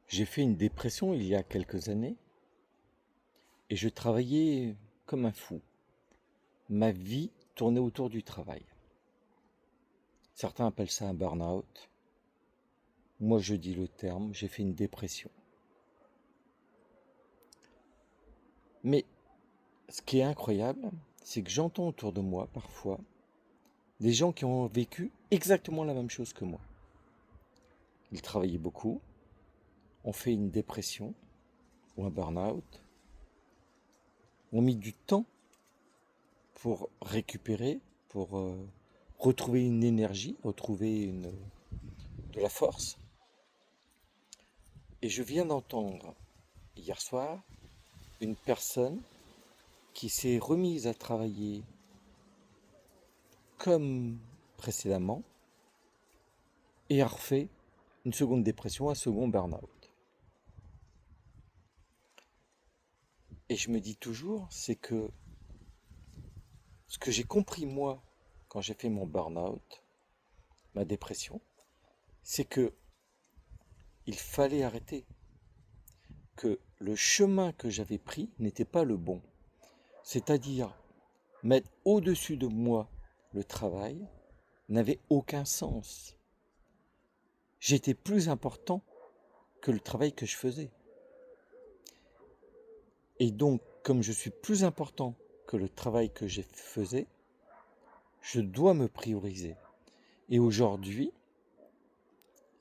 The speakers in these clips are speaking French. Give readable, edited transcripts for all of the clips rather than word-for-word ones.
J'ai fait une dépression il y a quelques années et je travaillais comme un fou. Ma vie tournait autour du travail. Certains appellent ça un burn-out. Moi, je dis le terme, j'ai fait une dépression. Mais ce qui est incroyable, c'est que j'entends autour de moi parfois des gens qui ont vécu exactement la même chose que moi. Ils travaillaient beaucoup, ont fait une dépression ou un burn-out, ont mis du temps pour récupérer, pour retrouver une énergie, de la force. Et je viens d'entendre hier soir une personne qui s'est remise à travailler comme précédemment et a refait une seconde dépression, un second burn-out. Et je me dis toujours, c'est que ce que j'ai compris moi quand j'ai fait mon burn-out, ma dépression, c'est que il fallait arrêter, que le chemin que j'avais pris n'était pas le bon. C'est-à-dire mettre au-dessus de moi le travail n'avait aucun sens. J'étais plus important que le travail que je faisais. Et donc, comme je suis plus important que le travail que je faisais, je dois me prioriser. Et aujourd'hui,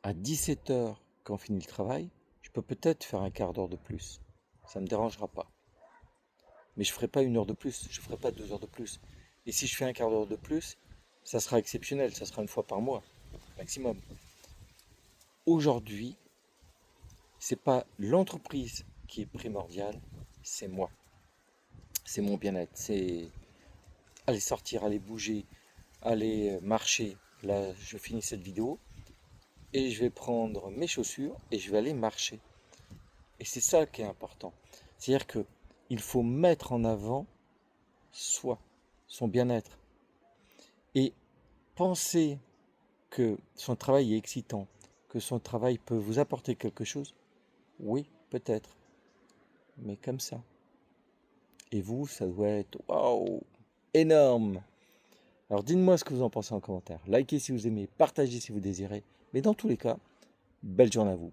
à 17 heures, quand on finit le travail, je peux peut-être faire un quart d'heure de plus. Ça ne me dérangera pas. Mais je ne ferai pas une heure de plus, je ne ferai pas 2 heures de plus. Et si je fais un quart d'heure de plus, ça sera exceptionnel, ça sera une fois par mois, maximum. Aujourd'hui, c'est pas l'entreprise qui est primordiale, c'est moi. C'est mon bien-être, c'est aller sortir, aller bouger, aller marcher. Là, je finis cette vidéo et je vais prendre mes chaussures et je vais aller marcher. Et c'est ça qui est important. C'est-à-dire que il faut mettre en avant soi, son bien-être. Et penser que son travail est excitant, que son travail peut vous apporter quelque chose, oui, peut-être, mais comme ça. Et vous, ça doit être waouh, énorme. Alors dites-moi ce que vous en pensez en commentaire. Likez si vous aimez, partagez si vous désirez. Mais dans tous les cas, belle journée à vous.